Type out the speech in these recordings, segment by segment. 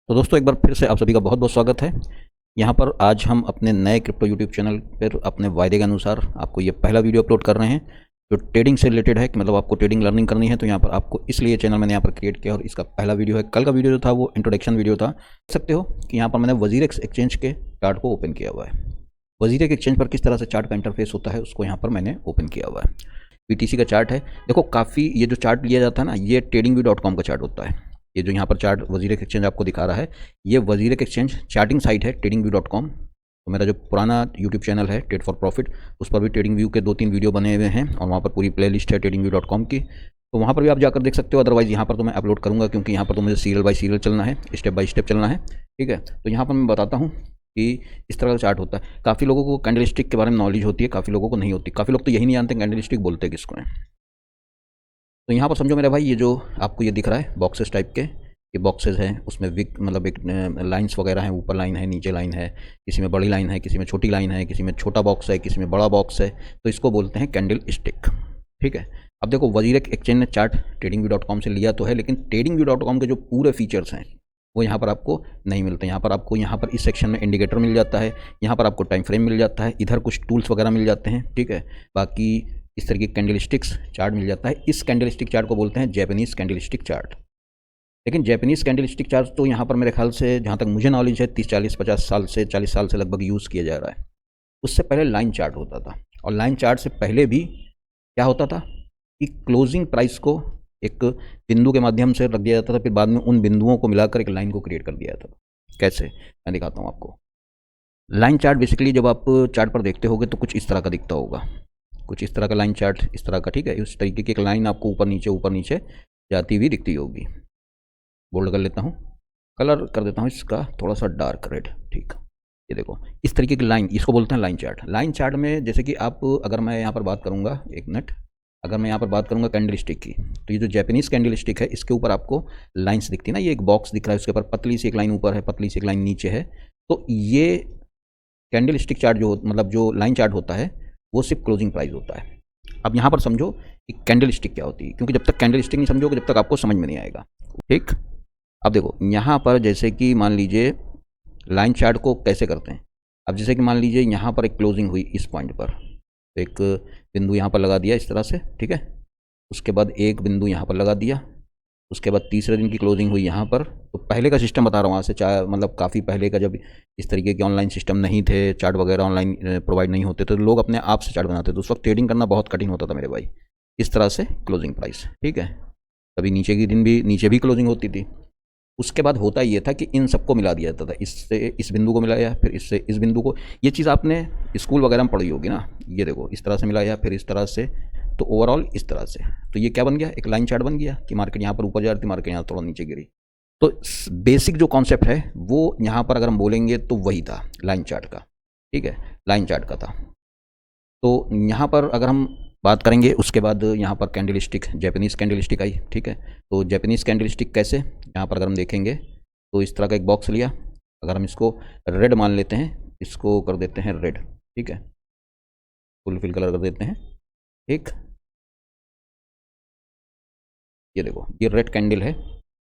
तो दोस्तों एक बार फिर से आप सभी का बहुत बहुत स्वागत है। यहाँ पर आज हम अपने नए क्रिप्टो यूट्यूब चैनल पर अपने वायदे के अनुसार आपको ये पहला वीडियो अपलोड कर रहे हैं जो ट्रेडिंग से रिलेटेड है कि मतलब आपको ट्रेडिंग लर्निंग करनी है। तो यहाँ पर आपको इसलिए चैनल मैंने यहाँ पर क्रिएट किया और इसका पहला वीडियो है। कल का वीडियो जो था वो इंट्रोडक्शन वीडियो था। देख सकते हो कि यहाँ पर मैंने वजीरेक्स एक्सचेंज के चार्ट को ओपन किया हुआ है। वजीरेक्स एक्सचेंज पर किस तरह से चार्ट का इंटरफेस होता है उसको यहाँ पर मैंने ओपन किया हुआ है। BTC का चार्ट है। देखो काफ़ी ये जो चार्ट लिया जाता है ना, ये TradingView.com का चार्ट होता है। ये जो यहाँ पर चार्ट वजीरेक्स एक्सचेंज आपको दिखा रहा है, ये वजीरेक्स एक्सचेंज चार्टिंग साइट है TradingView.com। तो मेरा जो पुराना यूट्यूब चैनल है ट्रेड फॉर प्रॉफिट, उस पर भी TradingView के 2-3 वीडियो बने हुए हैं और वहाँ पर पूरी प्लेलिस्ट है TradingView.com की। तो वहाँ पर भी आप जाकर देख सकते हो। अदरवाइज़ यहाँ पर तो मैं अपलोड करूँगा क्योंकि यहाँ पर तो मुझे सीरियल बाय सीरियल चलना है, स्टेप बाय स्टेप चलना है। ठीक है, तो यहाँ पर मैं बताता हूँ कि इस तरह का चार्ट होता है। काफ़ी लोगों को कैंडल स्टिक के बारे में नॉलेज होती है, काफ़ी लोगों को नहीं होती। काफ़ी लोग तो यही नहीं जानते कैंडल स्टिक बोलते किसको हैं। तो यहाँ पर समझो मेरे भाई, ये जो आपको ये दिख रहा है बॉक्सेस टाइप के, ये बॉक्सेस हैं, उसमें विक मतलब एक लाइंस वगैरह हैं, ऊपर लाइन है, नीचे लाइन है, किसी में बड़ी लाइन है, किसी में छोटी लाइन है, किसी में छोटा बॉक्स है, किसी में बड़ा बॉक्स है। तो इसको बोलते हैं कैंडल स्टिक। ठीक है, अब देखो वजीरेक्स एक्सचेंज ने चार्ट TradingView.com से लिया तो है, लेकिन TradingView.com के जो पूरे फीचर्स हैं वो यहाँ पर आपको नहीं मिलते। यहाँ पर आपको यहाँ पर इस सेक्शन में इंडिकेटर मिल जाता है, यहाँ पर आपको टाइम फ्रेम मिल जाता है, इधर कुछ टूल्स वगैरह मिल जाते हैं। ठीक है, बाकी इस तरह की कैंडल स्टिक्स चार्ट मिल जाता है। इस कैंडल स्टिक चार्ट को बोलते हैं जैपनीज़ कैंडल स्टिक चार्ट। लेकिन जैपनीज़ कैंडल स्टिक चार्ट तो यहाँ पर मेरे ख्याल से, जहाँ तक मुझे नॉलेज है, 30-40-50 साल से 40 साल से लगभग यूज़ किया जा रहा है। उससे पहले लाइन चार्ट होता था, और लाइन चार्ट से पहले भी क्या होता था कि क्लोजिंग प्राइस को एक बिंदु के माध्यम से रख दिया जाता था, फिर बाद में उन बिंदुओं को मिलाकर एक लाइन को क्रिएट कर दिया जाता था। कैसे, मैं दिखाता हूँ आपको। लाइन चार्ट बेसिकली जब आप चार्ट पर देखते होगे तो कुछ इस तरह का दिखता होगा, कुछ इस तरह का लाइन चार्ट, इस तरह का। ठीक है, इस तरीके की एक लाइन आपको ऊपर नीचे जाती हुई दिखती होगी। बोल्ड कर लेता हूँ, कलर कर देता हूँ इसका थोड़ा सा डार्क रेड। ठीक, ये देखो इस तरीके की लाइन, इसको बोलते हैं लाइन चार्ट। लाइन चार्ट में जैसे कि आप, अगर मैं यहाँ पर बात करूँगा, एक मिनट, अगर मैं यहाँ पर बात करूँगा कैंडल स्टिक की, तो ये जो जैपनीज़ कैंडल स्टिक है इसके ऊपर आपको लाइन्स दिखती है ना, ये एक बॉक्स दिख रहा है, उसके ऊपर पतली सी एक लाइन ऊपर है, पतली सी एक लाइन नीचे है। तो ये कैंडल स्टिक चार्ट जो मतलब जो लाइन चार्ट होता है वो सिर्फ क्लोजिंग प्राइस होता है। अब यहाँ पर समझो कि कैंडल स्टिक क्या होती है, क्योंकि जब तक कैंडल स्टिक नहीं समझोगे जब तक आपको समझ में नहीं आएगा। ठीक, अब देखो यहाँ पर जैसे कि मान लीजिए लाइन चार्ट को कैसे करते हैं। अब जैसे कि मान लीजिए यहाँ पर एक क्लोजिंग हुई इस पॉइंट पर, तो एक बिंदु यहाँ पर लगा दिया इस तरह से। ठीक है, उसके बाद एक बिंदु यहाँ पर लगा दिया, उसके बाद तीसरे दिन की क्लोजिंग हुई यहाँ पर। तो पहले का सिस्टम बता रहा हूँ, वहाँ से चाहे मतलब काफ़ी पहले का, जब इस तरीके के ऑनलाइन सिस्टम नहीं थे, चार्ट वगैरह ऑनलाइन प्रोवाइड नहीं होते, तो लोग अपने आप से चार्ट बनाते थे। उस वक्त ट्रेडिंग करना बहुत कठिन होता था मेरे भाई। इस तरह से क्लोजिंग प्राइस। ठीक है, कभी नीचे के दिन भी नीचे भी क्लोजिंग होती थी। उसके बाद होता ये था कि इन सबको मिला दिया जाता था, इससे इस बिंदु को मिलाया, फिर इससे इस बिंदु को। ये चीज़ आपने स्कूल वगैरह में पढ़ी होगी ना, ये देखो इस तरह से मिलाया, फिर इस तरह से, तो ओवरऑल इस तरह से। तो ये क्या बन गया, एक लाइन चार्ट बन गया कि मार्केट यहाँ पर ऊपर जा रही थी, मार्केट यहाँ थोड़ा नीचे गिरी। तो बेसिक जो कॉन्सेप्ट है वो यहाँ पर अगर हम बोलेंगे तो वही था लाइन चार्ट का। ठीक है, लाइन चार्ट का था। तो यहाँ पर अगर हम बात करेंगे, उसके बाद यहाँ पर candle stick, Japanese candle stick आई। ठीक है, तो जैपनीज़ कैंडल स्टिक कैसे, यहाँ पर अगर हम देखेंगे तो इस तरह का एक बॉक्स लिया, अगर हम इसको रेड मान लेते हैं, इसको कर देते हैं रेड। ठीक है, फुल फिल कलर कर देते हैं। ठीक, ये देखो ये रेड कैंडल है।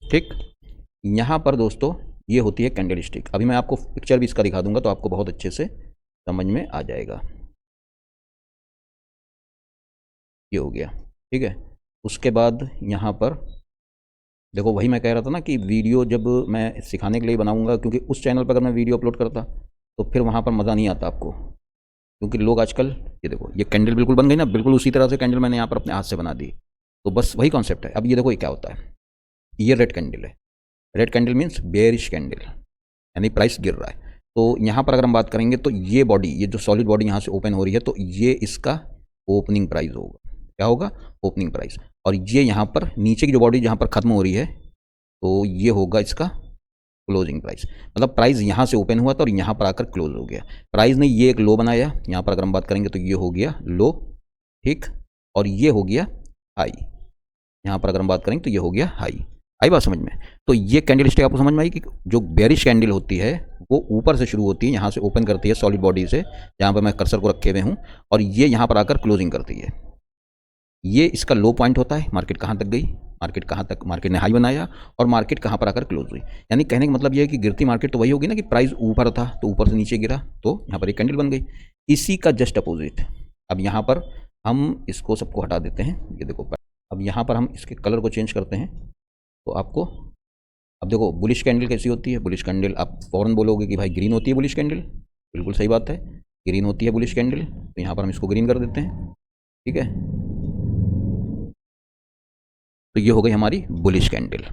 ठीक, यहाँ पर दोस्तों ये होती है कैंडल स्टिक। अभी मैं आपको पिक्चर भी इसका दिखा दूंगा तो आपको बहुत अच्छे से समझ में आ जाएगा। ये हो गया। ठीक है, उसके बाद यहाँ पर देखो, वही मैं कह रहा था ना कि वीडियो जब मैं सिखाने के लिए बनाऊंगा, क्योंकि उस चैनल पर अगर मैं वीडियो अपलोड करता तो फिर वहाँ पर मज़ा नहीं आता आपको, क्योंकि लोग आजकल, ये देखो ये कैंडल बिल्कुल बन गई ना, बिल्कुल उसी तरह से कैंडल मैंने यहाँ पर अपने हाथ से बना दी। तो बस वही कॉन्सेप्ट है। अब ये देखो ये क्या होता है, ये रेड कैंडल है। Red candle means bearish candle, यानी प्राइस गिर रहा है। तो यहाँ पर अगर हम बात करेंगे तो ये बॉडी, ये जो सॉलिड बॉडी यहाँ से ओपन हो रही है, तो ये इसका ओपनिंग प्राइस होगा। क्या होगा, ओपनिंग प्राइस। और ये यहाँ पर नीचे की जो बॉडी जहाँ पर ख़त्म हो रही है, तो ये होगा इसका क्लोजिंग प्राइस। मतलब प्राइस यहाँ से ओपन हुआ था और यहाँ पर आकर क्लोज हो गया। प्राइस ने ये एक लो बनाया, यहाँ पर अगर हम बात करेंगे तो ये हो गया लो। ठीक, और ये हो गया हाई, यहाँ पर अगर हम बात करेंगे तो ये हो गया हाई। आई बात समझ में। तो ये कैंडल स्टिक आपको समझ में आई कि जो बेरिश कैंडल होती है वो ऊपर से शुरू होती है, यहाँ से ओपन करती है सॉलिड बॉडी से, जहाँ पर मैं कर्सर को रखे हुए हूँ, और ये यहाँ पर आकर क्लोजिंग करती है। ये इसका लो पॉइंट होता है, मार्केट कहाँ तक गई, मार्केट कहाँ तक, मार्केट ने हाई बनाया और मार्केट कहाँ पर आकर क्लोज हुई। यानी कहने का मतलब ये है कि गिरती मार्केट तो वही होगी ना कि प्राइस ऊपर था तो ऊपर से नीचे गिरा तो यहाँ पर एक कैंडल बन गई। इसी का जस्ट अपोजिट अब यहाँ पर हम इसको सबको हटा देते हैं, ये देखो अब यहाँ पर हम इसके कलर को चेंज करते हैं तो आपको अब देखो बुलिश कैंडल कैसी होती है। बुलिश कैंडल आप फ़ौरन बोलोगे कि भाई ग्रीन होती है बुलिश कैंडल, बिल्कुल सही बात है, ग्रीन होती है बुलिश कैंडल। तो यहाँ पर हम इसको ग्रीन कर देते हैं, ठीक है। तो ये हो गई हमारी बुलिश कैंडल,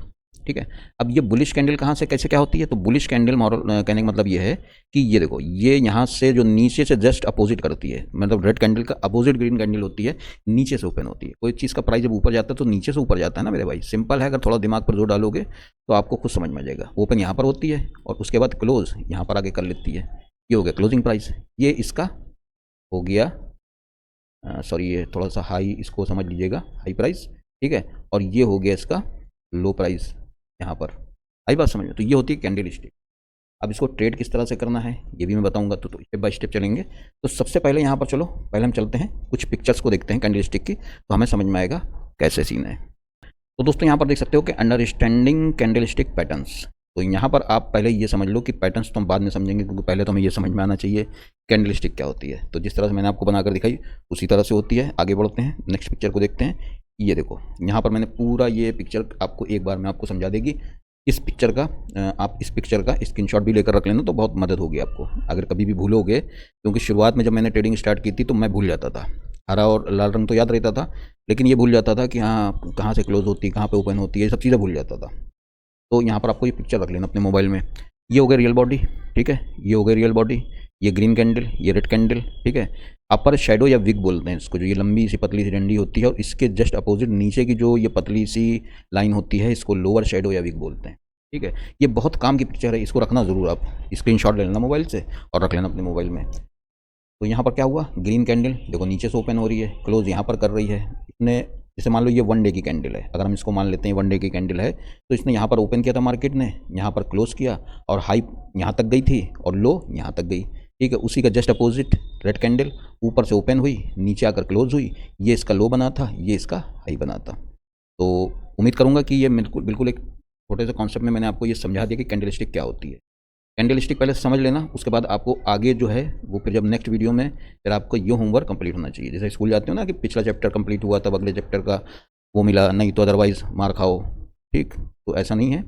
ठीक है। अब ये बुलिश कैंडल कहाँ से कैसे क्या होती है, तो बुलिश कैंडल मॉडल कहने का मतलब ये है कि ये देखो ये यहाँ से जो नीचे से जस्ट अपोजिट करती है, मतलब रेड कैंडल का अपोजिट ग्रीन कैंडल होती है, नीचे से ओपन होती है। कोई चीज़ का प्राइस जब ऊपर जाता है तो नीचे से ऊपर जाता है ना मेरे भाई, सिंपल है। अगर थोड़ा दिमाग पर जोर डालोगे तो आपको खुद समझ में आ जाएगा। ओपन यहाँ पर होती है और उसके बाद क्लोज यहाँ पर आगे कर लेती है, ये हो गया क्लोजिंग प्राइस। ये इसका हो गया सॉरी ये थोड़ा सा हाई, इसको समझ लीजिएगा हाई प्राइस, ठीक है। और ये हो गया इसका लो प्राइस यहाँ पर, आई बात समझ में। तो ये होती है कैंडल स्टिक। अब इसको ट्रेड किस तरह से करना है ये भी मैं बताऊंगा, तो स्टेप बाय स्टेप चलेंगे। तो सबसे पहले यहाँ पर चलो पहले हम चलते हैं कुछ पिक्चर्स को देखते हैं कैंडल स्टिक की, तो हमें समझ में आएगा कैसे सीन है। तो दोस्तों यहाँ पर देख सकते हो कि अंडरस्टैंडिंग कैंडल स्टिक पैटर्न्स। तो यहाँ पर आप पहले ये समझ लो कि पैटर्न्स तो हम बाद में समझेंगे, क्योंकि पहले तो हमें ये समझ में आना चाहिए कैंडल स्टिक क्या होती है। तो जिस तरह से मैंने आपको बनाकर दिखाई उसी तरह से होती है। आगे बढ़ते हैं, नेक्स्ट पिक्चर को देखते हैं। ये देखो यहाँ पर मैंने पूरा ये पिक्चर आपको एक बार में आपको समझा देगी। इस पिक्चर का आप इस पिक्चर का स्क्रीनशॉट भी लेकर रख लेना तो बहुत मदद होगी आपको, अगर कभी भी भूलोगे। क्योंकि शुरुआत में जब मैंने ट्रेडिंग स्टार्ट की थी तो मैं भूल जाता था, हरा और लाल रंग तो याद रहता था, लेकिन ये भूल जाता था कि हाँ कहाँ से क्लोज होती है, कहाँ पे ओपन होती है, ये सब चीज़ें भूल जाता था। तो यहाँ पर आपको ये पिक्चर रख लेना अपने मोबाइल में। ये हो गया रियल बॉडी, ठीक है, ये हो गया रियल बॉडी, ये ग्रीन कैंडल, ये रेड कैंडल, ठीक है। अपर शेडो या विग बोलते हैं इसको, जो ये लंबी सी पतली सी डंडी होती है और इसके जस्ट अपोजिट नीचे की जो ये पतली सी लाइन होती है इसको लोअर शेडो या विग बोलते हैं, ठीक है। ये बहुत काम की पिक्चर है, इसको रखना ज़रूर, आप स्क्रीनशॉट ले लेना मोबाइल से और रख लेना अपने मोबाइल में। तो यहाँ पर क्या हुआ, ग्रीन कैंडल देखो नीचे से ओपन हो रही है, क्लोज यहाँ पर कर रही है। इसने जैसे मान लो ये 1 डे की कैंडल है, अगर हम इसको मान लेते हैं 1 डे की कैंडल है, तो इसने यहाँ पर ओपन किया था मार्केट ने, यहाँ पर क्लोज किया और हाई यहाँ तक गई थी और लो यहाँ तक गई, ठीक है। उसी का जस्ट अपोजिट रेड कैंडल ऊपर से ओपन हुई, नीचे आकर क्लोज हुई, ये इसका लो बना था, ये इसका हाई बना था। तो उम्मीद करूँगा कि ये बिल्कुल एक छोटे से कॉन्सेप्ट में मैंने आपको ये समझा दिया कि कैंडल स्टिक क्या होती है। कैंडल स्टिक पहले से समझ लेना, उसके बाद आपको आगे जो है वो फिर जब नेक्स्ट वीडियो में फिर आपको ये होमवर्क कंप्लीट होना चाहिए। जैसे स्कूल जाते हो ना कि पिछला चैप्टर कंप्लीट हुआ तब अगले चैप्टर का वो मिला, नहीं तो अदरवाइज़ मार खाओ, ठीक। तो ऐसा नहीं है,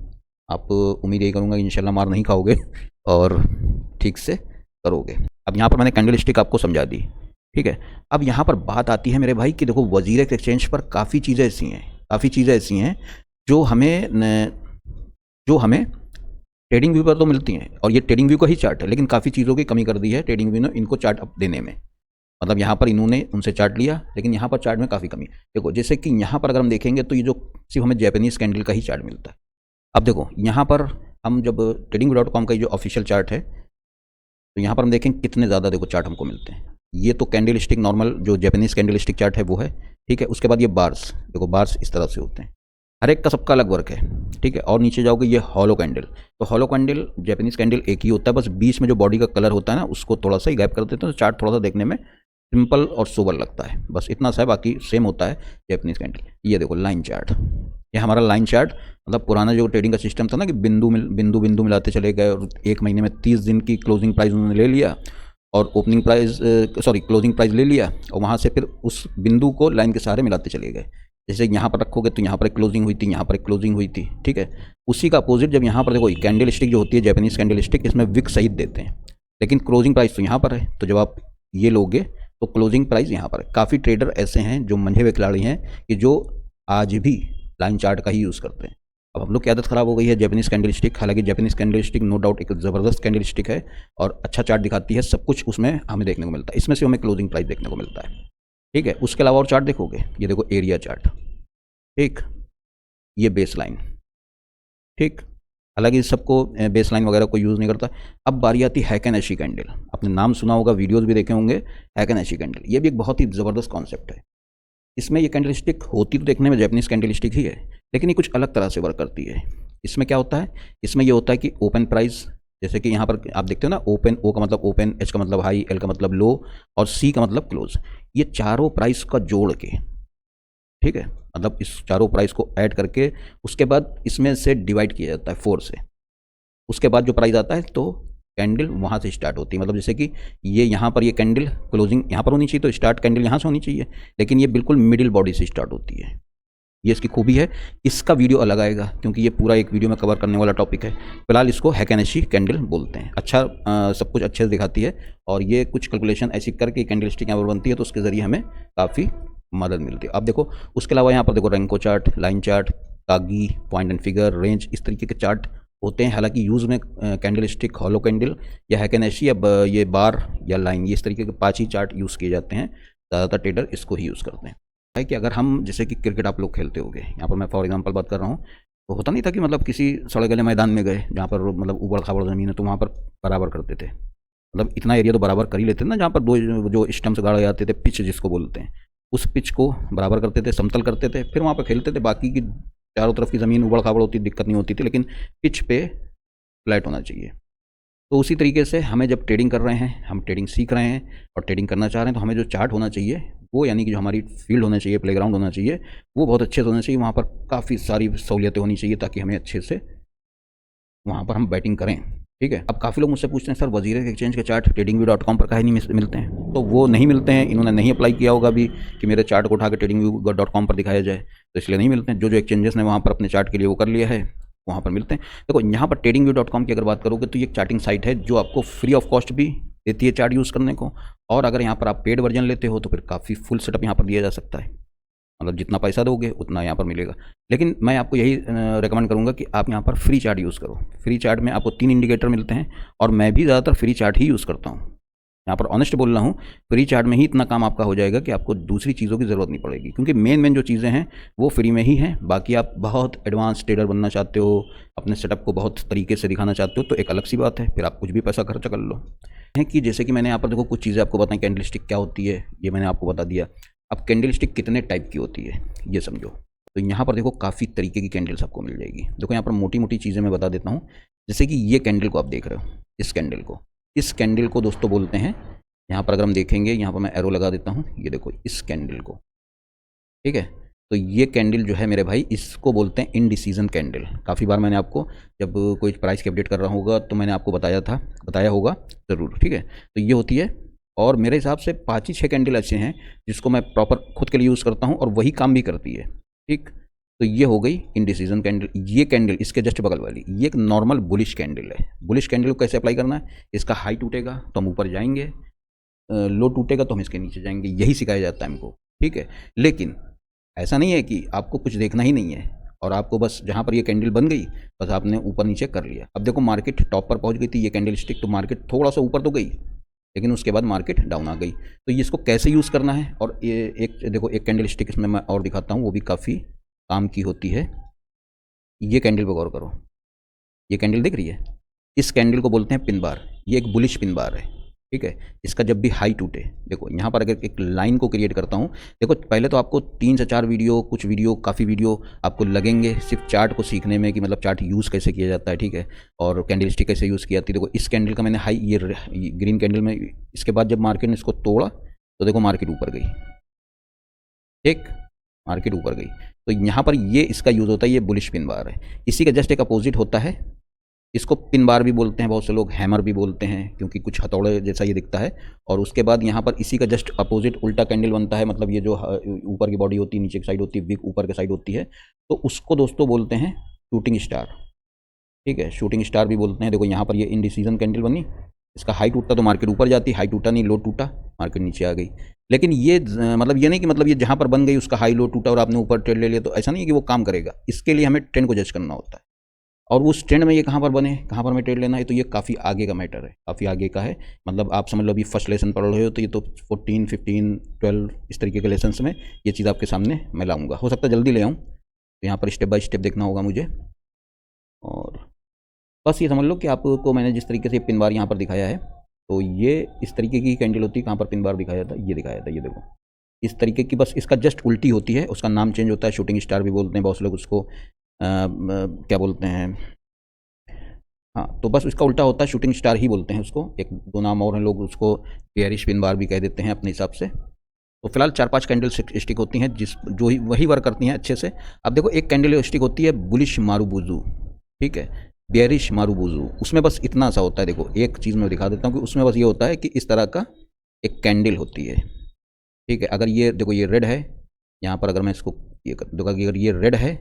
आप उम्मीद यही करूँगा इंशाल्लाह मार नहीं खाओगे और ठीक से करोगे। अब यहाँ पर मैंने कैंडल स्टिक आपको समझा दी, ठीक है। अब यहाँ पर बात आती है मेरे भाई कि देखो वजीर एक्सचेंज पर काफ़ी चीज़ें ऐसी हैं जो हमें ट्रेडिंग व्यू पर तो मिलती हैं, और ये ट्रेडिंग व्यू का ही चार्ट है, लेकिन काफ़ी चीज़ों की कमी कर दी है ट्रेडिंग व्यू ने इनको चार्ट अप देने में। मतलब यहाँ पर इन्होंने उनसे चार्ट लिया, लेकिन यहाँ पर चार्ट में काफ़ी कमी। देखो जैसे कि यहाँ पर अगर हम देखेंगे तो ये जो सिर्फ हमें जैपनीज़ कैंडल का ही चार्ट मिलता है। अब देखो यहाँ पर हम जब trading.com का जो ऑफिशियल चार्ट है तो यहाँ पर हम देखें कितने ज़्यादा देखो चार्ट हमको मिलते हैं। ये तो कैंडल स्टिक नॉर्मल जो जैपनीज़ कैंडल स्टिक चार्ट है वो है, ठीक है। उसके बाद ये बार्स, देखो बार्स इस तरह से होते हैं, हर एक का सबका अलग वर्क है, ठीक है। और नीचे जाओगे ये हॉलो कैंडल, तो हॉलो कैंडल जैपनीज़ कैंडल एक ही होता है, बस बीच में जो बॉडी का कलर होता है ना उसको थोड़ा सा ही गैप कर देते हैं, तो चार्ट थोड़ा सा देखने में सिंपल और सोबर लगता है, बस इतना सा है, बाकी सेम होता है जैपनीज़ कैंडल। ये देखो लाइन चार्ट, ये हमारा लाइन चार्ट, मतलब पुराना जो ट्रेडिंग का सिस्टम था ना कि बिंदु मिलाते चले गए और एक महीने में 30 दिन की क्लोजिंग प्राइस उन्होंने ले लिया और ओपनिंग प्राइस क्लोजिंग प्राइस ले लिया और वहाँ से फिर उस बिंदु को लाइन के सहारे मिलाते चले गए। जैसे यहाँ पर रखोगे तो यहाँ पर एक क्लोजिंग हुई थी, यहाँ पर एक क्लोजिंग हुई थी, ठीक है। उसी का अपोजिट जब यहाँ पर देखो कैंडल स्टिक जो होती है जैपनीज़ कैंडल स्टिक, इसमें विक सहित देते हैं, लेकिन क्लोजिंग प्राइस तो यहाँ पर है। तो जब आप ये लोगे तो क्लोजिंग प्राइस यहाँ पर है। काफ़ी ट्रेडर ऐसे हैं जो मंझे हुए खिलाड़ी हैं कि जो आज भी लाइन चार्ट का ही यूज़ करते हैं। अब हम लोग की आदत ख़राब हो गई है जैपनीज़ कैंडल स्टिक। हालांकि Japanese candle stick no doubt एक ज़बरदस्त कैंडल स्टिक है और अच्छा चार्ट दिखाती है, सब कुछ उसमें हमें देखने को मिलता है, इसमें से हमें क्लोजिंग प्राइस देखने को मिलता है, ठीक है। उसके अलावा और चार्ट देखोगे, ये देखो एरिया चार्ट, ठीक, ये बेस लाइन, ठीक। हालांकि सबको बेस लाइन वगैरह को यूज़ नहीं करता। अब बारी आती है हैकेनशी कैंडल, आपने नाम सुना होगा, वीडियोस भी देखे होंगे, हैकेनशी कैंडल। ये भी एक बहुत ही ज़बरदस्त कॉन्सेप्ट है। इसमें ये कैंडल स्टिक होती तो देखने में जैपनीज़ कैंडल स्टिक ही है, लेकिन ये कुछ अलग तरह से वर्क करती है। इसमें क्या होता है, इसमें ये होता है कि ओपन प्राइस, जैसे कि यहाँ पर आप देखते हो ना, ओपन, ओ का मतलब ओपन, एच का मतलब हाई, एल का मतलब लो और सी का मतलब क्लोज, ये चारों प्राइस का जोड़ के ठीक है, मतलब इस चारों प्राइस को ऐड करके उसके बाद इसमें से डिवाइड किया जाता है 4 से, उसके बाद जो प्राइस आता है तो कैंडल वहाँ से स्टार्ट होती है। मतलब जैसे कि ये यहाँ पर ये कैंडल क्लोजिंग यहाँ पर होनी चाहिए, तो स्टार्ट कैंडल यहाँ से होनी चाहिए, लेकिन ये बिल्कुल मिडिल बॉडी से स्टार्ट होती है। ये इसकी खूबी है। इसका वीडियो अलग आएगा क्योंकि ये पूरा एक वीडियो में कवर करने वाला टॉपिक है। फिलहाल इसको हैकेनेशी कैंडल बोलते हैं। अच्छा सब कुछ अच्छे से दिखाती है और ये कुछ कैलकुलेशन ऐसी करके कैंडल स्टिक यहाँ पर बनती है, तो उसके ज़रिए हमें काफ़ी मदद मिलती है। अब देखो उसके अलावा यहाँ पर देखो renko chart, line chart, Kagi, point and figure, range, इस तरीके के चार्ट होते हैं। हालांकि यूज़ में कैंडल स्टिक, हॉलो कैंडल या हैकेनेशी या ये बार या लाइन, ये इस तरीके के 5 ही चार्ट यूज़ किए जाते हैं। ज़्यादातर ट्रेडर इसको ही यूज़ करते हैं। है कि अगर हम जैसे कि क्रिकेट आप लोग खेलते होंगे, यहाँ पर मैं फॉर एग्जांपल बात कर रहा हूँ, तो होता नहीं था कि मतलब किसी सड़क गले मैदान में गए जहाँ पर मतलब उबड़ खाबड़ ज़मीन है, तो वहाँ पर बराबर करते थे। मतलब इतना एरिया तो बराबर कर ही लेते थे ना, जहाँ पर दो जो स्टम्प्स गाड़े जाते थे, पिच जिसको बोलते हैं, उस पिच को बराबर करते थे, समतल करते थे, फिर वहाँ पर खेलते थे। बाकी की चारों तरफ की ज़मीन उबड़ खाबड़ होती, दिक्कत नहीं होती थी, लेकिन पिच पे फ्लैट होना चाहिए। तो उसी तरीके से हमें जब ट्रेडिंग कर रहे हैं, हम ट्रेडिंग सीख रहे हैं और ट्रेडिंग करना चाह रहे हैं, तो हमें जो चार्ट होना चाहिए वो, यानी कि जो हमारी फील्ड होना चाहिए, प्लेग्राउंड होना चाहिए, वो बहुत अच्छे से होना चाहिए। वहाँ पर काफ़ी सारी सहूलियतें होनी चाहिए ताकि हमें अच्छे से वहाँ पर हम बैटिंग करें। ठीक है। अब काफ़ी लोग मुझसे पूछते हैं सर वजीर एक्सचेंज के चार्ट tradingview.com पर काहे नहीं मिलते हैं? तो वो नहीं मिलते हैं, इन्होंने नहीं अप्लाई किया होगा अभी कि मेरे चार्ट को उठा के tradingview.com पर दिखाया जाए, तो इसलिए नहीं मिलते हैं। जो एक्सचेंजेस ने वहाँ पर अपने चार्ट के लिए वो कर लिया है, वहाँ पर मिलते हैं। देखो यहाँ पर tradingview.com की अगर बात करोगे तो ये एक चार्टिंग साइट है जो आपको फ्री ऑफ कॉस्ट भी देती है चार्ट यूज़ करने को, और अगर यहाँ पर आप पेड वर्जन लेते हो तो फिर काफ़ी फुल सेटअप यहाँ पर दिया जा सकता है। मतलब जितना पैसा दोगे उतना यहाँ पर मिलेगा। लेकिन मैं आपको यही रेकमेंड करूँगा कि आप यहाँ पर फ्री चार्ट यूज़ करो। फ्री चार्ट में आपको 3 इंडिकेटर मिलते हैं और मैं भी ज़्यादातर फ्री चार्ट ही यूज़ करता हूँ। यहाँ पर ऑनेस्ट बोल रहा हूँ, फ्री चार्ट में ही इतना काम आपका हो जाएगा कि आपको दूसरी चीज़ों की ज़रूरत नहीं पड़ेगी, क्योंकि मेन जो चीज़ें हैं वो फ्री में ही हैं। बाकी आप बहुत एडवांस ट्रेडर बनना चाहते हो, अपने सेटअप को बहुत तरीके से दिखाना चाहते हो, तो एक अलग सी बात है, फिर आप कुछ भी पैसा खर्च कर लो। है कि जैसे कि मैंने यहाँ पर देखो कुछ चीज़ें आपको बताएं, कैंडल स्टिक क्या होती है ये मैंने आपको बता दिया। अब कैंडल स्टिक कितने टाइप की होती है ये समझो। तो यहाँ पर देखो काफ़ी तरीके की कैंडल्स आपको मिल जाएगी। देखो यहाँ पर मोटी मोटी चीज़ें मैं बता देता हूँ। जैसे कि ये कैंडल को आप देख रहे हो, इस कैंडल को दोस्तों बोलते हैं, यहाँ पर अगर हम देखेंगे, यहाँ पर मैं एरो लगा देता हूँ, ये देखो इस कैंडल को, ठीक है। तो ये कैंडल जो है मेरे भाई, इसको बोलते हैं इनडिसीजन कैंडल। काफ़ी बार मैंने आपको जब कोई प्राइस की अपडेट कर रहा होगा तो मैंने आपको बताया होगा ज़रूर, ठीक है। तो ये होती है, और मेरे हिसाब से 5 ही 6 कैंडल ऐसे हैं जिसको मैं प्रॉपर खुद के लिए यूज़ करता हूँ और वही काम भी करती है, ठीक। तो ये हो गई इनडिसीजन कैंडल। ये कैंडल इसके जस्ट बगल वाली, ये एक नॉर्मल बुलिश कैंडल है। बुलिश कैंडल को कैसे अप्लाई करना है? इसका हाई टूटेगा तो हम ऊपर जाएंगे, लो टूटेगा तो हम इसके नीचे जाएंगे, यही सिखाया जाता है हमको, ठीक है। लेकिन ऐसा नहीं है कि आपको कुछ देखना ही नहीं है और आपको बस जहाँ पर ये कैंडल बन गई बस आपने ऊपर नीचे कर लिया। अब देखो मार्केट टॉप पर पहुँच गई थी ये कैंडल स्टिक, तो मार्केट थोड़ा सा ऊपर तो गई, लेकिन उसके बाद मार्केट डाउन आ गई। तो ये इसको कैसे यूज़ करना है, और ये एक देखो एक कैंडल स्टिक इसमें मैं और दिखाता हूँ, वो भी काफ़ी काम की होती है। ये कैंडल पर गौर करो, ये कैंडल दिख रही है, इस कैंडल को बोलते हैं पिन बार। ये एक बुलिश पिन बार है, ठीक है। इसका जब भी हाई टूटे, देखो यहाँ पर अगर एक लाइन को क्रिएट करता हूँ, देखो पहले तो आपको 3 से 4 वीडियो काफ़ी वीडियो आपको लगेंगे सिर्फ चार्ट को सीखने में कि मतलब चार्ट यूज़ कैसे किया जाता है, ठीक है, और कैंडल स्टिक कैसे यूज़ की जाती है। देखो इस कैंडल का मैंने हाई, ये ग्रीन कैंडल में, इसके बाद जब मार्केट ने इसको तोड़ा तो देखो मार्केट ऊपर गई, ठीक, मार्केट ऊपर गई। तो यहाँ पर ये इसका यूज़ होता है, ये बुलिश पिन बार है। इसी का जस्ट एक अपोजिट होता है, इसको पिन बार भी बोलते हैं, बहुत से लोग हैमर भी बोलते हैं क्योंकि कुछ हथौड़े जैसा ये दिखता है। और उसके बाद यहाँ पर इसी का जस्ट अपोजिट उल्टा कैंडल बनता है, मतलब ये जो ऊपर की बॉडी होती है, नीचे की साइड होती है, विक ऊपर की साइड होती है, तो उसको दोस्तों बोलते हैं शूटिंग स्टार, ठीक है, शूटिंग स्टार भी बोलते हैं। देखो यहाँ पर ये इनडिसीजन कैंडल बनी, इसका हाई टूटता तो मार्केट ऊपर जाती, हाई टूटा नहीं, लो टूटा, मार्केट नीचे आ गई। लेकिन ये मतलब ये नहीं कि मतलब ये जहाँ पर बन गई उसका हाई लो टूटा और आपने ऊपर ट्रेड ले लिया, तो ऐसा नहीं है कि वो काम करेगा। इसके लिए हमें ट्रेंड को जज करना होता है, और उस ट्रेंड में ये कहाँ पर बने, कहाँ पर हमें ट्रेड लेना है, तो ये काफ़ी आगे का मैटर है, काफ़ी आगे का है। मतलब आप समझ लो अभी फर्स्ट लेसन पढ़ रहे हो, तो ये तो 14, 15, 12 इस तरीके के लेसन्स में ये चीज़ आपके सामने मैं लाऊंगा। हो सकता है जल्दी ले आऊँ, तो यहाँ पर स्टेप बाय स्टेप देखना होगा मुझे। और बस ये समझ लो कि आपको मैंने जिस तरीके से पिन बार यहाँ पर दिखाया है, तो ये इस तरीके की कैंडल होती है। कहाँ पर पिन बार दिखाया था, ये दिखाया था, ये देखो इस तरीके की, बस इसका जस्ट उल्टी होती है, उसका नाम चेंज होता है, शूटिंग स्टार भी बोलते हैं बहुत से लोग उसको, क्या बोलते हैं, हाँ, तो बस इसका उल्टा होता है, शूटिंग स्टार ही बोलते हैं उसको। एक दो नाम और हैं, लोग उसको बेयरिश पिन बार भी कह देते हैं अपने हिसाब से। तो फिलहाल 4-5 कैंडल स्टिक होती हैं जो ही वही वर्क करती हैं अच्छे से। अब देखो एक कैंडल स्टिक होती है बुलिश मारुबुजू, ठीक है, बेयरिश मारुबुजू, उसमें बस इतना सा होता है। देखो एक चीज़ मैं दिखा देता हूँ कि उसमें बस ये होता है कि इस तरह का एक कैंडल होती है, ठीक है। अगर ये देखो ये रेड है, यहाँ पर अगर मैं इसको ये कर दूँगा कि अगर ये रेड है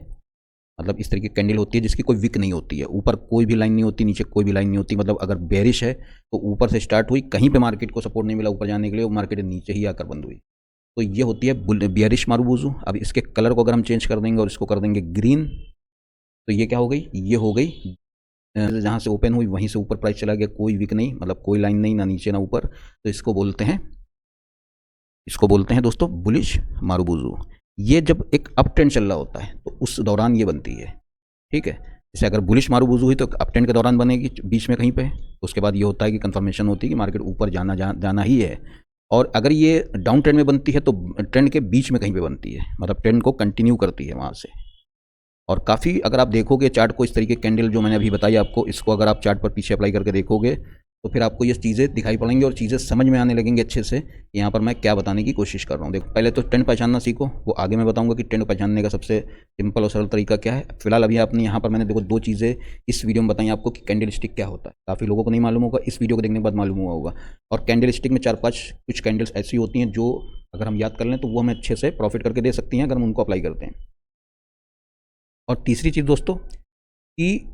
मतलब इस तरीके की कैंडल होती है जिसकी कोई विक नहीं होती है, ऊपर कोई भी लाइन नहीं होती, नीचे कोई भी लाइन नहीं होती। मतलब अगर बेरिश है तो ऊपर से स्टार्ट हुई, कहीं पे मार्केट को सपोर्ट नहीं मिला ऊपर जाने के लिए, वो मार्केट नीचे ही आकर बंद हुई। तो ये होती है बेरिश मारुबुजू। अब इसके कलर को अगर हम चेंज कर देंगे और इसको कर देंगे ग्रीन, तो ये क्या हो गई, ये हो गई जहाँ से ओपन हुई वहीं से ऊपर प्राइस चला गया, कोई विक नहीं, मतलब कोई लाइन नहीं, ना नीचे ना ऊपर। तो इसको बोलते हैं दोस्तों बुलिश मारुबुजू। ये जब एक अप ट्रेंड चल रहा होता है तो उस दौरान ये बनती है, ठीक है। जैसे अगर बुलिश मारुबुजू हुई तो अप ट्रेंड के दौरान बनेगी बीच में कहीं पे, तो उसके बाद ये होता है कि कंफर्मेशन होती है कि मार्केट ऊपर जाना ही है। और अगर ये डाउन ट्रेंड में बनती है तो ट्रेंड के बीच में कहीं पे बनती है, मतलब ट्रेंड को कंटिन्यू करती है वहाँ से। और काफ़ी अगर आप देखोगे चार्ट को, इस तरीके कैंडल जो मैंने अभी बताई आपको, इसको अगर आप चार्ट पर पीछे अप्लाई करके देखोगे तो फिर आपको ये चीज़ें दिखाई पड़ेंगी और चीज़ें समझ में आने लगेंगी अच्छे से। यहाँ पर मैं क्या बताने की कोशिश कर रहा हूँ, देखो पहले तो ट्रेंड पहचानना सीखो, वो आगे मैं बताऊंगा कि ट्रेंड पहचानने का सबसे सिंपल और सरल तरीका क्या है। फिलहाल अभी आपने यहाँ पर मैंने देखो 2 चीज़ें इस वीडियो में बताई आपको कि कैंडल स्टिक क्या होता है। काफ़ी लोगों को नहीं मालूम होगा, इस वीडियो को देखने के बाद मालूम हुआ होगा। और कैंडल स्टिक में 4-5 कुछ कैंडल्स ऐसी होती हैं जो अगर हम याद कर लें तो वो हमें अच्छे से प्रॉफिट करके दे सकती हैं अगर हम उनको अप्लाई करते हैं। और तीसरी चीज़ दोस्तों कि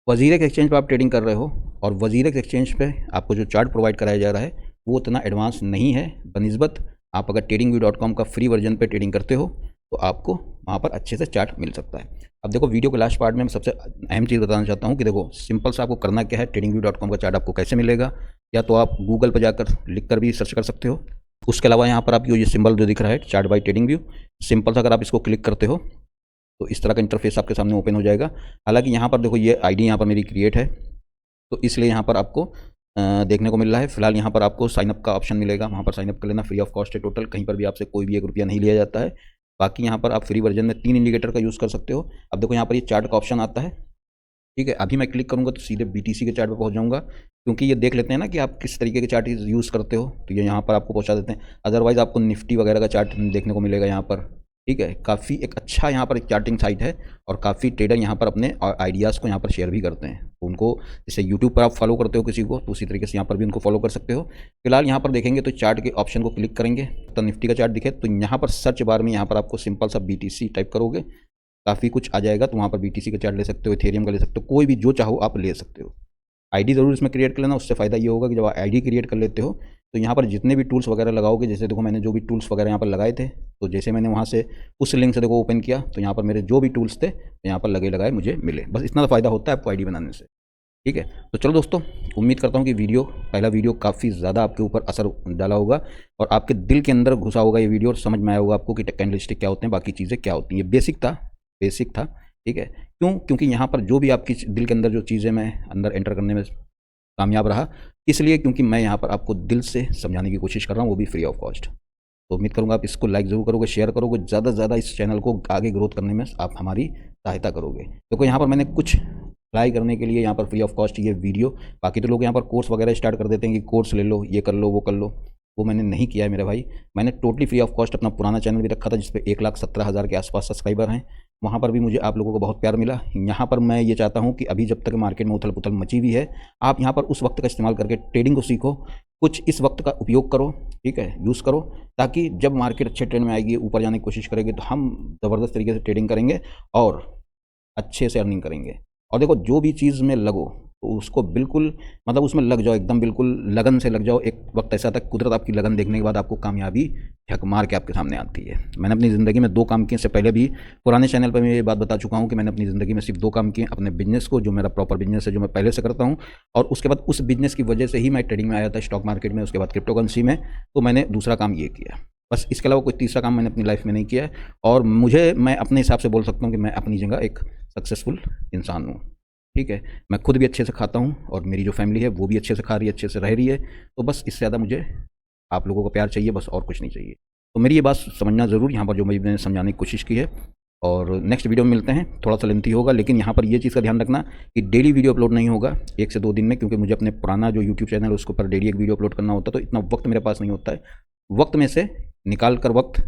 वजीरेक्स एक्सचेंज पर आप ट्रेडिंग कर रहे हो और वजीरेक्स एक्सचेंज पे आपको जो चार्ट प्रोवाइड कराया जा रहा है वो उतना एडवांस नहीं है बनिस्बत आप अगर tradingview.com का फ्री वर्जन पे ट्रेडिंग करते हो तो आपको वहाँ पर अच्छे से चार्ट मिल सकता है। अब देखो वीडियो के लास्ट पार्ट में मैं सबसे अहम चीज़ बताना चाहता हूँ कि देखो सिंपल सा आपको करना क्या है, tradingview.com का चार्ट आपको कैसे मिलेगा, या तो आप गूगल पर जाकर लिख कर भी सर्च कर सकते हो। उसके अलावा यहाँ पर आपको ये सिंबल जो दिख रहा है chart by trading view, simple सा अगर आप इसको क्लिक करते हो तो इस तरह का इंटरफेस आपके सामने ओपन हो जाएगा। हालांकि यहाँ पर देखो ये आईडी यहाँ पर मेरी क्रिएट है तो इसलिए यहाँ पर आपको देखने को मिल रहा है। फिलहाल यहाँ पर आपको साइनअप का ऑप्शन मिलेगा, वहाँ पर साइनअप कर लेना, फ्री ऑफ कॉस्ट है टोटल, कहीं पर भी आपसे कोई भी 1 रुपया नहीं लिया जाता है। बाकी यहाँ पर आप फ्री वर्जन में 3 इंडिकेटर का यूज़ कर सकते हो। अब देखो यहाँ पर ये चार्ट का ऑप्शन आता है, ठीक है। अभी मैं क्लिक करूँगा तो सीधे BTC के चार्ट पर पहुँच जाऊँगा, क्योंकि ये देख लेते हैं ना कि आप किस तरीके के चार्ट यूज़ करते हो, तो ये यहाँ पर आपको पहुँचा देते हैं। अदरवाइज़ आपको निफ्टी वगैरह का चार्ट देखने को मिलेगा यहाँ पर, ठीक है। काफ़ी एक अच्छा यहाँ पर एक चार्टिंग साइट है और काफ़ी ट्रेडर यहाँ पर अपने आइडियाज़ को यहाँ पर शेयर भी करते हैं। तो उनको जैसे यूट्यूब पर आप फॉलो करते हो किसी को, तो उसी तरीके से यहाँ पर भी उनको फॉलो कर सकते हो। फिलहाल यहाँ पर देखेंगे तो चार्ट के ऑप्शन को क्लिक करेंगे तो निफ्टी का चार्ट दिखे तो यहाँ पर सर्च बार में यहाँ पर आपको सिंपल सा BTC टाइप करोगे, काफ़ी कुछ आ जाएगा। तो वहाँ पर BTC का चार्ट ले सकते हो, इथेरियम का ले सकते हो, कोई भी जो चाहो आप ले सकते हो। आईडी ज़रूर इसमें क्रिएट कर लेना, उससे फ़ायदा ये होगा कि जब आईडी क्रिएट कर लेते हो तो यहाँ पर जितने भी टूल्स वगैरह लगाओगे, जैसे देखो मैंने जो भी टूल्स वगैरह यहाँ पर लगाए थे, तो जैसे मैंने वहाँ से उस लिंक से देखो ओपन किया तो यहाँ पर मेरे जो भी टूल्स थे यहाँ पर लगे लगाए मुझे मिले। बस इतना फ़ायदा होता है आपको आईडी बनाने से, ठीक है। तो चलो दोस्तों, उम्मीद करता हूँ कि पहला वीडियो काफ़ी ज़्यादा आपके ऊपर असर डाला होगा और आपके दिल के अंदर घुसा होगा ये वीडियो और समझ में आया होगा आपको कि कैंडल स्टिक क्या होते हैं, बाकी चीज़ें क्या होती हैं। ये बेसिक था, ठीक है। क्योंकि यहाँ पर जो भी आपकी दिल के अंदर जो चीज़ें मैं अंदर एंटर करने में कामयाब रहा, इसलिए क्योंकि मैं यहाँ पर आपको दिल से समझाने की कोशिश कर रहा हूँ, वो भी फ्री ऑफ कॉस्ट। तो उम्मीद करूँगा आप इसको लाइक ज़रूर करोगे, शेयर करोगे, ज़्यादा से ज़्यादा इस चैनल को आगे ग्रोथ करने में आप हमारी सहायता करोगे। देखो यहाँ पर मैंने कुछ अप्लाई करने के लिए यहाँ पर फ्री ऑफ कॉस्ट ये वीडियो, बाकी तो लोग यहाँ पर कोर्स वगैरह स्टार्ट कर देते हैं कि कोर्स ले लो, ये कर लो, वो कर लो, वो मैंने नहीं किया है मेरे भाई। मैंने टोटली फ्री ऑफ कॉस्ट अपना पुराना चैनल भी रखा था जिस पे 1,17,000 के आसपास सब्सक्राइबर हैं, वहाँ पर भी मुझे आप लोगों को बहुत प्यार मिला। यहाँ पर मैं ये चाहता हूँ कि अभी जब तक मार्केट में उथल पुथल मची हुई है, आप यहाँ पर उस वक्त का इस्तेमाल करके ट्रेडिंग को सीखो, कुछ इस वक्त का उपयोग करो, ठीक है, यूज़ करो, ताकि जब मार्केट अच्छे ट्रेंड में आएगी, ऊपर जाने की कोशिश करेगी, तो हम ज़बरदस्त तरीके से ट्रेडिंग करेंगे और अच्छे से अर्निंग करेंगे। और देखो जो भी चीज़ में लगो तो उसको बिल्कुल मतलब उसमें लग जाओ, एकदम बिल्कुल लगन से लग जाओ। एक वक्त ऐसा था कुदरत आपकी लगन देखने के बाद आपको कामयाबी झक मार के आपके सामने आती है। मैंने अपनी ज़िंदगी में 2 काम किए, इससे पहले भी पुराने चैनल पर मैं ये बात बता चुका हूँ कि मैंने अपनी ज़िंदगी में सिर्फ 2 काम किए, अपने बिजनेस को, जो मेरा प्रॉपर बिजनेस है, जो मैं पहले से करता हूँ, और उसके बाद उस बिजनेस की वजह से ही मैं ट्रेडिंग में आया था, स्टॉक मार्केट में, उसके बाद क्रिप्टो करेंसी में। तो मैंने दूसरा काम ये किया, बस इसके अलावा कोई तीसरा काम मैंने अपनी लाइफ में नहीं किया है। और मैं अपने हिसाब से बोल सकता हूँ कि मैं अपनी जगह एक सक्सेसफुल इंसान हूँ, ठीक है। मैं खुद भी अच्छे से खाता हूँ और मेरी जो फैमिली है वो भी अच्छे से खा रही है, अच्छे से रह रही है। तो बस इससे ज़्यादा मुझे आप लोगों का प्यार चाहिए, बस और कुछ नहीं चाहिए। तो मेरी ये बात समझना ज़रूर यहाँ पर जो मैंने समझाने की कोशिश की है। और नेक्स्ट वीडियो में मिलते हैं, थोड़ा सा लेंथी होगा, लेकिन यहाँ पर ये चीज़ का ध्यान रखना कि डेली वीडियो अपलोड नहीं होगा 1 से 2 दिन में, क्योंकि मुझे अपने पुराना जो यूट्यूब चैनल है उसके ऊपर डेली एक वीडियो अपलोड करना होता है, तो इतना वक्त मेरे पास नहीं होता है। वक्त में से निकाल कर वक्त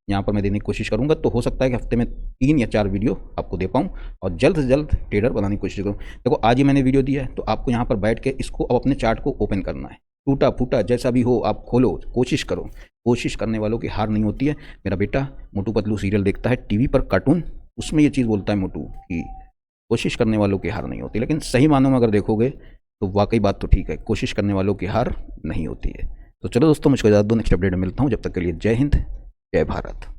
यहाँ पर मैं देने की कोशिश करूँगा। तो हो सकता है कि हफ्ते में 3 या 4 वीडियो आपको दे पाऊँ और जल्द से जल्द ट्रेडर बनाने की कोशिश करूँ। देखो आज ही मैंने वीडियो दिया है, तो आपको यहाँ पर बैठ के इसको अब अपने चार्ट को ओपन करना है। टूटा फूटा जैसा भी हो आप खोलो, कोशिश करो। कोशिश करने वालों की हार नहीं होती है। मेरा बेटा मोटू पतलू सीरियल देखता है टीवी पर, कार्टून, उसमें ये चीज़ बोलता है मोटू कि कोशिश करने वालों की हार नहीं होती। लेकिन सही मानों में अगर देखोगे तो वाकई बात तो ठीक है, कोशिश करने वालों की हार नहीं होती है। तो चलो दोस्तों, मुझको इजाज़त दो, नेक्स्ट अपडेट में मिलता हूँ। जब तक के लिए जय हिंद, जय भारत।